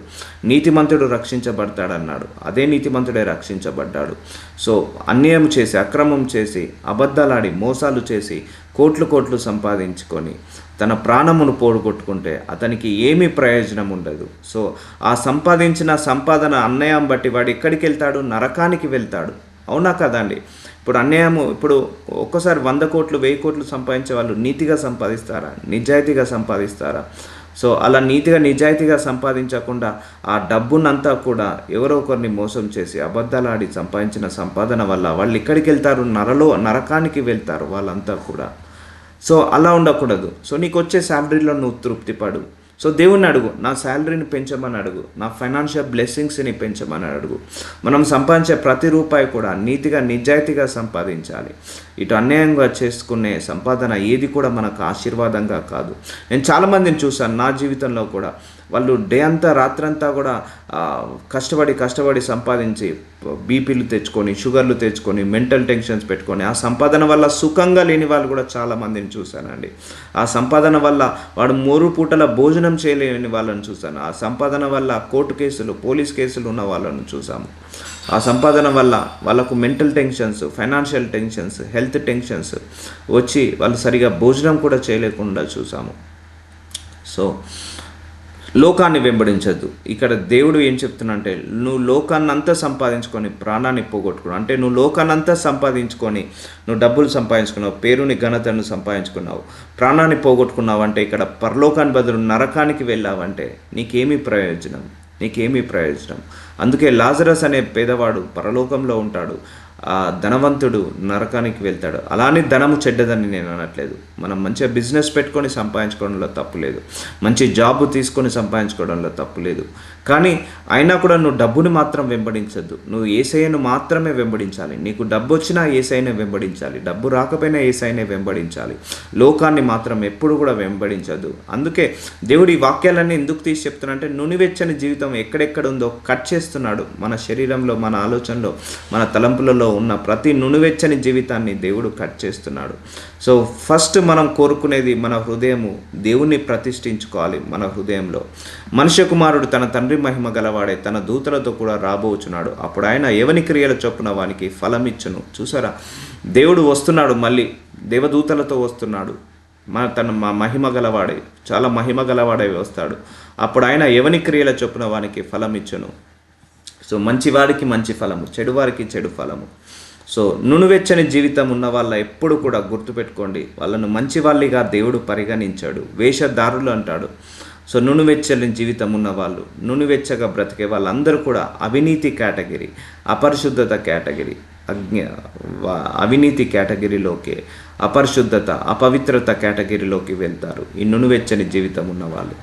నీతిమంతుడు రక్షించబడతాడన్నాడు, అదే నీతిమంతుడే రక్షించబడ్డాడు. సో అన్యాయం చేసి, అక్రమం చేసి, అబద్ధాలాడి, మోసాలు చేసి, కోట్లు సంపాదించుకొని తన ప్రాణమును పోగొట్టుకుంటే అతనికి ఏమీ ప్రయోజనం ఉండదు. సో ఆ సంపాదించిన సంపాదన అన్యాయం బట్టి వాడు ఎక్కడికి వెళ్తాడు? నరకానికి వెళ్తాడు. అవునా కదండి? ఇప్పుడు అన్యాయము, ఇప్పుడు ఒక్కసారి 100 కోట్లు 1000 కోట్లు సంపాదించే వాళ్ళు నీతిగా సంపాదిస్తారా? నిజాయితీగా సంపాదిస్తారా? సో అలా నీతిగా నిజాయితీగా సంపాదించకుండా ఆ డబ్బునంతా కూడా ఎవరో ఒకరిని మోసం చేసి అబద్ధాలాడి సంపాదించిన సంపాదన వల్ల వాళ్ళు ఎక్కడికి వెళ్తారు? నరకానికి వెళ్తారు వాళ్ళంతా కూడా. సో అలా ఉండకూడదు. సో నీకు వచ్చే శాలరీలో నువ్వు తృప్తి పడు. సో దేవుణ్ణి అడుగు, నా శాలరీని పెంచమని అడుగు, నా ఫైనాన్షియల్ బ్లెస్సింగ్స్ని పెంచమని అడుగు. మనం సంపాదించే ప్రతి రూపాయి కూడా నీతిగా నిజాయితీగా సంపాదించాలి. ఇటు అన్యాయంగా చేసుకునే సంపాదన ఏది కూడా మనకు ఆశీర్వాదంగా కాదు. నేను చాలామందిని చూశాను నా జీవితంలో కూడా. వాళ్ళు డే అంతా రాత్రంతా కూడా కష్టపడి సంపాదించి బీపీలు తెచ్చుకొని, షుగర్లు తెచ్చుకొని, మెంటల్ టెన్షన్స్ పెట్టుకొని, ఆ సంపాదన వల్ల సుఖంగా లేని వాళ్ళు కూడా చాలామందిని చూశానండి. ఆ సంపాదన వల్ల వాడు 3 పూటల భోజనం చేయలేని వాళ్ళని చూశాను. ఆ సంపాదన వల్ల కోర్టు కేసులు, పోలీస్ కేసులు ఉన్న వాళ్ళను చూసాము. ఆ సంపాదన వల్ల వాళ్ళకు mental tensions, financial tensions, health tensions వచ్చి వాళ్ళు సరిగా భోజనం కూడా చేయలేకుండా చూసాము. సో లోకాన్ని వెంబడించద్దు. ఇక్కడ దేవుడు ఏం చెప్తున్నంటే, నువ్వు లోకాన్ని అంతా సంపాదించుకొని ప్రాణాన్ని పోగొట్టుకున్నావు. అంటే నువ్వు లోకాన్ని అంతా సంపాదించుకొని, నువ్వు డబ్బులు సంపాదించుకున్నావు, పేరుని ఘనతను సంపాదించుకున్నావు, ప్రాణాన్ని పోగొట్టుకున్నావు అంటే, ఇక్కడ పరలోకాన్ని బదులు నరకానికి వెళ్ళావంటే నీకేమీ ప్రయోజనం? అందుకే లాజరస్ అనే పేదవాడు పరలోకంలో ఉంటాడు, ఆ ధనవంతుడు నరకానికి వెళ్తాడు. అలానే ధనము చెడ్డదని నేను అనట్లేదు. మనం మంచిగా బిజినెస్ పెట్టుకొని సంపాదించుకోవడంలో తప్పు లేదు, మంచి జాబ్ తీసుకొని సంపాదించుకోవడంలో తప్పు లేదు. కానీ అయినా కూడా నువ్వు డబ్బుని మాత్రం వెంబడించద్దు. నువ్వు యేసయ్యను మాత్రమే వెంబడించాలి. నీకు డబ్బు వచ్చినా యేసయ్యనే వెంబడించాలి, డబ్బు రాకపోయినా యేసయ్యనే వెంబడించాలి. లోకాన్ని మాత్రం ఎప్పుడు కూడా వెంబడించద్దు. అందుకే దేవుడు ఈ వాక్యాలన్నీ ఎందుకు తీసి చెప్తున్నాడంటే, నునివెచ్చని జీవితం ఎక్కడెక్కడ ఉందో కట్ చేస్తున్నాడు. మన శరీరంలో, మన ఆలోచనలో, మన తలంపులలో ఉన్న ప్రతి నునివెచ్చని జీవితాన్ని దేవుడు కట్ చేస్తున్నాడు. సో ఫస్ట్ మనం కోరుకునేది మన హృదయము దేవుణ్ణి ప్రతిష్ఠించుకోవాలి. మన హృదయంలో మనుష్య కుమారుడు తన తండ్రి మహిమ గలవాడే తన దూతలతో కూడా రాబోచున్నాడు. అప్పుడు ఆయన ఎవని క్రియల చొప్పున వానికి ఫలమిచ్చును. చూసారా, దేవుడు వస్తున్నాడు, మళ్ళీ దేవదూతలతో వస్తున్నాడు. మా మహిమ గలవాడే, చాలా మహిమ గలవాడే వస్తాడు. అప్పుడు ఆయన ఎవని క్రియల చొప్పున వానికి ఫలమిచ్చును. సో మంచివాడికి మంచి ఫలము, చెడువారికి చెడు ఫలము. సో నునువెచ్చని జీవితం ఉన్న వాళ్ళ ఎప్పుడు కూడా గుర్తుపెట్టుకోండి, వాళ్ళను మంచి వాళ్ళిగా దేవుడు పరిగణించాడు. వేషధారులు అంటాడు. సో నునువెచ్చని జీవితం ఉన్న వాళ్ళు, నునువెచ్చగా బ్రతికే వాళ్ళందరూ కూడా అవినీతి కేటగిరీ, అపరిశుద్ధత కేటగిరీ, అవినీతి కేటగిరీలోకి, అపరిశుద్ధత, అపవిత్రత కేటగిరీలోకి వెళ్తారు ఈ నునువెచ్చని జీవితం ఉన్నవాళ్ళు.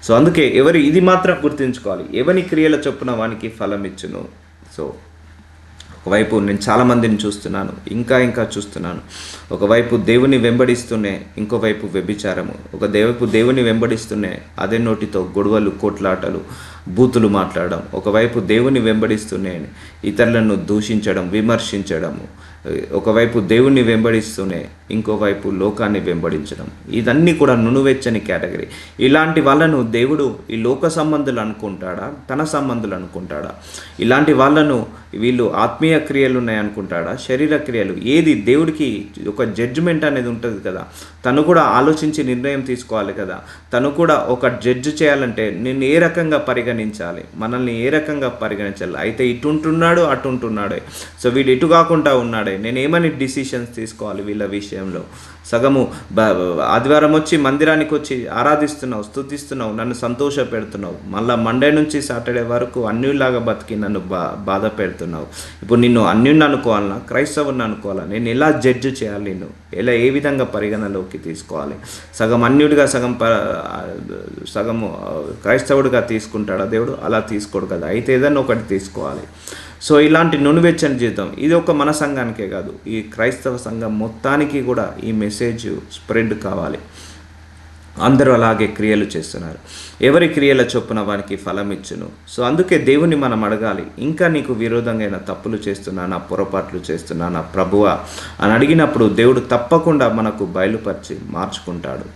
సో అందుకే ఇది మాత్రం గుర్తుంచుకోవాలి, ఎవని క్రియల చొప్పున వానికి ఫలం ఇచ్చును. సో ఒకవైపు నేను చాలామందిని చూస్తున్నాను, ఇంకా చూస్తున్నాను. ఒకవైపు దేవుని వెంబడిస్తూనే ఇంకోవైపు వ్యభిచారము, ఒకవైపు దేవుని వెంబడిస్తూనే అదే నోటితో గొడవలు, కోట్లాటలు, బూతులు మాట్లాడడం, ఒకవైపు దేవుని వెంబడిస్తూనే ఇతరులను దూషించడం, విమర్శించడము, ఒకవైపు దేవుణ్ణి వెంబడిస్తూనే ఇంకోవైపు లోకాన్ని వెంబడించడం, ఇదన్నీ కూడా నునువెచ్చని కేటగిరీ. ఇలాంటి వాళ్ళను దేవుడు ఈ లోక సంబంధులు అనుకుంటాడా, తన సంబంధులు అనుకుంటాడా? ఇలాంటి వాళ్ళను వీళ్ళు ఆత్మీయ క్రియలు ఉన్నాయి అనుకుంటాడా, శరీర క్రియలు? ఏది? దేవుడికి ఒక జడ్జిమెంట్ అనేది ఉంటుంది కదా, తను కూడా ఆలోచించి నిర్ణయం తీసుకోవాలి కదా. తను కూడా ఒక జడ్జి చేయాలంటే నిన్ను ఏ రకంగా పరిగణించాలి, మనల్ని ఏ రకంగా పరిగణించాలి. అయితే ఇటు ఉంటున్నాడు, అటు ఉంటున్నాడే, సో వీడు ఇటు కాకుండా ఉన్నాడే, నేను ఏమని డిసిషన్స్ తీసుకోవాలి వీళ్ళ విషయంలో? సగము ఆదివారం వచ్చి మందిరానికి వచ్చి ఆరాధిస్తున్నావు, స్తుతిస్తున్నావు, నన్ను సంతోష పెడుతున్నావు, మళ్ళీ మండే నుంచి సాటర్డే వరకు అన్యులాగా బతికి నన్ను బాధ పెడుతున్నావు. ఇప్పుడు నిన్ను అన్యుని అనుకోవాలన్నా, క్రైస్తవుని అనుకోవాలా? నేను ఎలా జడ్జి చేయాలి? నిన్ను ఏ విధంగా పరిగణలోకి తీసుకోవాలి? సగం అన్యుడిగా, సగము క్రైస్తవుడిగా తీసుకుంటాడా దేవుడు? అలా తీసుకోడు కదా. అయితే ఏదన్నా ఒకటి తీసుకోవాలి. సో ఇలాంటి నునువెచ్చని జీవితం ఇది ఒక మన సంఘానికే కాదు, ఈ క్రైస్తవ సంఘం మొత్తానికి కూడా ఈ మెసేజ్ స్ప్రెడ్ కావాలి. అందరూ అలాగే క్రియలు చేస్తున్నారు, ఎవరి క్రియల చొప్పున వానికి ఫలం ఇచ్చును. సో అందుకే దేవుని మనం అడగాలి, ఇంకా నీకు విరోధంగా తప్పులు చేస్తున్నానా, పొరపాట్లు చేస్తున్నానా ప్రభువా అని అడిగినప్పుడు దేవుడు తప్పకుండా మనకు బయలుపరిచి మార్చుకుంటాడు.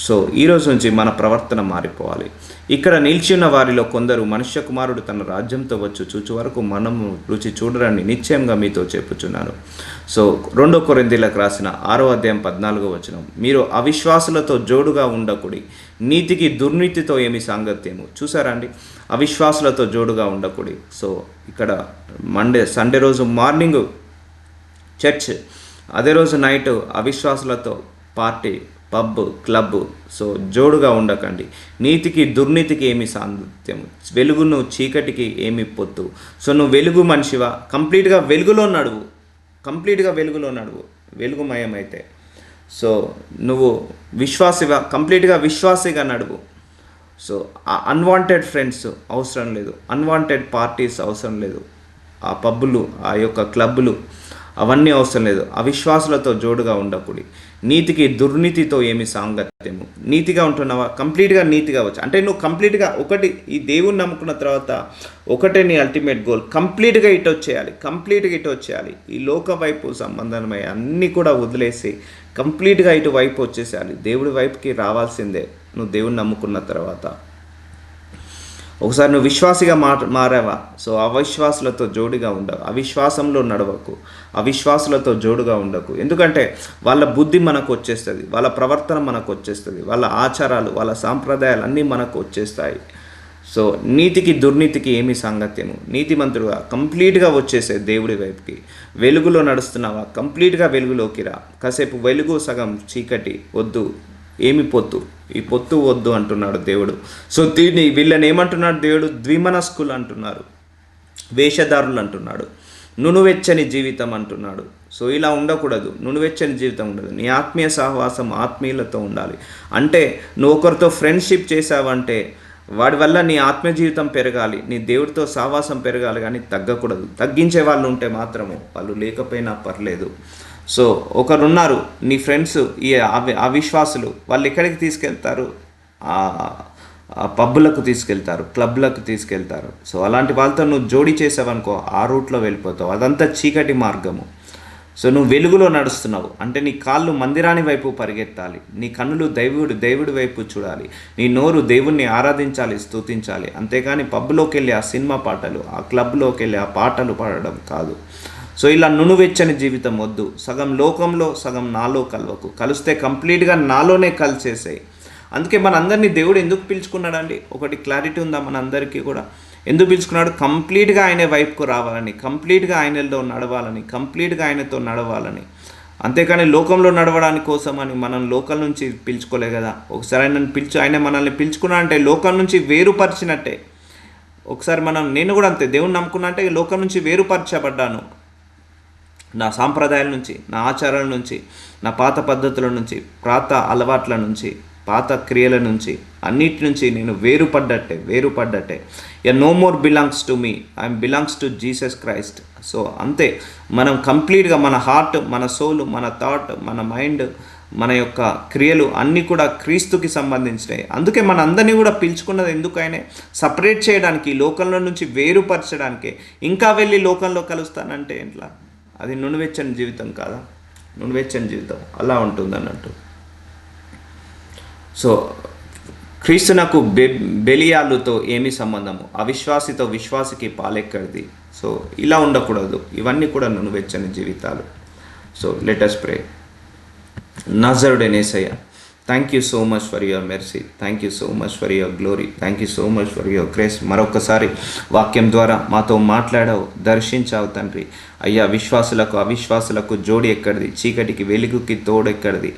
సో ఈరోజు నుంచి మన ప్రవర్తన మారిపోవాలి. ఇక్కడ నిలిచి ఉన్న వారిలో కొందరు మనుష్య కుమారుడు తన రాజ్యంతో వచ్చి చూచు వరకు మనము రుచి చూడరని నిశ్చయంగా మీతో చెప్పుచున్నాను. సో 2 కొరింథీయులకు రాసిన 6వ అధ్యాయం 14వ వచనం, మీరు అవిశ్వాసులతో జోడుగా ఉండకుడి, నీతికి దుర్నీతితో ఏమి సాంగత్యము. చూసారా అండి, అవిశ్వాసులతో జోడుగా ఉండకుడి. సో ఇక్కడ సండే రోజు మార్నింగ్ చర్చ్, అదే రోజు నైట్ అవిశ్వాసులతో పార్టీ, పబ్, క్లబ్. సో జోడుగా ఉండకండి. నీతికి దుర్నీతికి ఏమి సాంగత్యము, వెలుగును చీకటికి ఏమి పొత్తు. సో నువ్వు వెలుగు మనిషివా, కంప్లీట్గా వెలుగులో నడువు, కంప్లీట్గా వెలుగులో నడువు, వెలుగుమయమైతే. సో నువ్వు విశ్వాసివా, కంప్లీట్గా విశ్వాసిగా నడువు. సో అన్వాంటెడ్ ఫ్రెండ్స్ అవసరం లేదు, అన్వాంటెడ్ పార్టీస్ అవసరం లేదు, ఆ పబ్బులు, ఆ యొక్క క్లబ్బులు అవన్నీ అవసరం లేదు. అవిశ్వాసులతో జోడుగా ఉండకూడదు. నీతికి దుర్నీతితో ఏమి సాంగత్యము. నీతిగా ఉంటున్నావా, కంప్లీట్గా నీతిగా వచ్చు అంటే నువ్వు కంప్లీట్గా ఒకటి, ఈ దేవుని నమ్ముకున్న తర్వాత ఒకటే నీ అల్టిమేట్ గోల్, కంప్లీట్గా ఇటు వచ్చేయాలి, కంప్లీట్గా ఇటు వచ్చేయాలి. ఈ లోక వైపు సంబంధమై అన్నీ కూడా వదిలేసి కంప్లీట్గా ఇటు వైపు వచ్చేసేయాలి. దేవుడి వైపుకి రావాల్సిందే నువ్వు దేవుని నమ్ముకున్న తర్వాత. ఒకసారి నువ్వు విశ్వాసిగా మారావా, సో అవిశ్వాసులతో జోడిగా ఉండవు, అవిశ్వాసంలో నడవకు, అవిశ్వాసులతో జోడుగా ఉండకు. ఎందుకంటే వాళ్ళ బుద్ధి మనకు వచ్చేస్తుంది, వాళ్ళ ప్రవర్తన మనకు వచ్చేస్తుంది, వాళ్ళ ఆచారాలు, వాళ్ళ సాంప్రదాయాలు అన్నీ మనకు వచ్చేస్తాయి. సో నీతికి దుర్నీతికి ఏమి సాంగత్యము. నీతిమంతుడుగా కంప్లీట్గా వచ్చేసే దేవుడి వైపుకి. వెలుగులో నడుస్తున్నావా, కంప్లీట్గా వెలుగులోకి రా. కాసేపు వెలుగు, సగం చీకటి వద్దు. ఏమి పొత్తు, ఈ పొత్తు వద్దు అంటున్నాడు దేవుడు. సో వీళ్ళని ఏమంటున్నాడు దేవుడు, ద్విమనస్కులు అంటున్నారు, వేషధారులు అంటున్నాడు, నునువెచ్చని జీవితం అంటున్నాడు. సో ఇలా ఉండకూడదు, నునువెచ్చని జీవితం ఉండదు. నీ ఆత్మీయ సహవాసం ఆత్మీయులతో ఉండాలి. అంటే నువ్వు ఒకరితో ఫ్రెండ్షిప్ చేసావంటే వాడి వల్ల నీ ఆత్మీయ జీవితం పెరగాలి, నీ దేవుడితో సహవాసం పెరగాలి, కానీ తగ్గకూడదు. తగ్గించే వాళ్ళు ఉంటే మాత్రము, వాళ్ళు లేకపోయినా పర్లేదు. సో ఒకరున్నారు నీ ఫ్రెండ్స్, ఈ అవిశ్వాసులు, వాళ్ళు ఎక్కడికి తీసుకెళ్తారు, పబ్బులకు తీసుకెళ్తారు, క్లబ్లకు తీసుకెళ్తారు. సో అలాంటి వాళ్ళతో నువ్వు జోడి చేసావనుకో, ఆ రూట్లో వెళ్ళిపోతావు. అదంతా చీకటి మార్గము. సో నువ్వు వెలుగులో నడుస్తున్నావు అంటే నీ కాళ్ళు మందిరాని వైపు పరిగెత్తాలి, నీ కన్నులు దేవుడి వైపు చూడాలి, నీ నోరు దేవుణ్ణి ఆరాధించాలి, స్తుతించాలి. అంతేకాని పబ్లోకి వెళ్ళి ఆ సినిమా పాటలు, ఆ క్లబ్లోకి వెళ్ళి ఆ పాటలు పాడడం కాదు. సో ఇలా నునువెచ్చని జీవితం వద్దు. సగం లోకంలో సగం నాలో కలవకు. కలిస్తే కంప్లీట్గా నాలోనే కలిసేసాయి. అందుకే మన అందరినీ దేవుడు ఎందుకు పిలుచుకున్నాడండి, ఒకటి క్లారిటీ ఉందా మన అందరికీ కూడా? ఎందుకు పిలుచుకున్నాడు? కంప్లీట్గా ఆయన వైపుకు రావాలని, కంప్లీట్గా ఆయనలో నడవాలని, కంప్లీట్గా ఆయనతో నడవాలని. అంతేకాని లోకంలో నడవడానికి కోసమని మనం లోకం నుంచి పిలుచుకోలే కదా. ఒకసారి ఆయన మనల్ని పిలుచుకున్నా అంటే లోకం నుంచి వేరుపరిచినట్టే. ఒకసారి నేను కూడా అంతే, దేవుని నమ్ముకున్నా అంటే లోకం నుంచి వేరుపరచబడ్డాను. నా సాంప్రదాయాల నుంచి, నా ఆచారాల నుంచి, నా పాత పద్ధతుల నుంచి, పాత అలవాట్ల నుంచి, పాత క్రియల నుంచి, అన్నిటి నుంచి నేను వేరుపడ్డట్టే. No more belongs to me, I'm belongs to Jesus Christ. So అంతే, మనం కంప్లీట్గా మన హార్ట్, మన సోల్, మన థాట్, మన మైండ్, మన యొక్క క్రియలు అన్నీ కూడా క్రీస్తుకి సంబంధించినవి. అందుకే మన అందరినీ కూడా పిలుచుకున్నది ఎందుకు, ఆయనే సపరేట్ చేయడానికి, లోకంలో నుంచి వేరుపరచడానికే. ఇంకా వెళ్ళి లోకంలో కలుస్తానంటే ఎట్లా? అది నునువెచ్చని జీవితం కాదా? నునువెచ్చని జీవితం అలా ఉంటుంది అన్నట్టు. సో క్రీస్తునకు బెలియాలుతో ఏమి సంబంధము, అవిశ్వాసితో విశ్వాసికి పాలెక్కడిది. సో ఇలా ఉండకూడదు. ఇవన్నీ కూడా నునువెచ్చని జీవితాలు. So let us pray. నజరుడైన Yesayya, thank you so much for your mercy, thank you so much for your glory, thank you so much for your grace. మరొకసారి వాక్యం ద్వారా మాతో మాట్లాడావు, దర్శించావు తండ్రి. అయ్యా, విశ్వాసులకు అవిశ్వాసులకు జోడి ఎక్కడిది, చీకటికి వెలుగుకి తోడు ఎక్కడిది,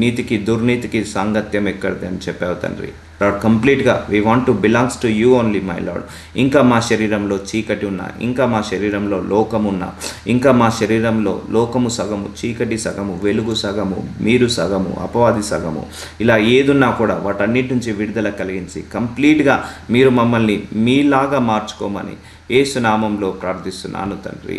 నీతికి దుర్నీతికి సాంగత్యం ఎక్కడిది అని చెప్పావు తండ్రి. లార్డ్, కంప్లీట్గా we want to belongs to you only my lord. ఇంకా మా శరీరంలో చీకటి ఉన్నా, ఇంకా మా శరీరంలో లోకము ఉన్నా, ఇంకా మా శరీరంలో లోకము సగము, చీకటి సగము, వెలుగు సగము, మీరు సగము, అపవాది సగము, ఇలా ఏదున్నా కూడా వాటన్నిటి నుంచి విడుదల కలిగించి కంప్లీట్గా మీరు మమ్మల్ని మీలాగా మార్చుకోమని యేసు నామంలో ప్రార్థిస్తున్నాను తండ్రి.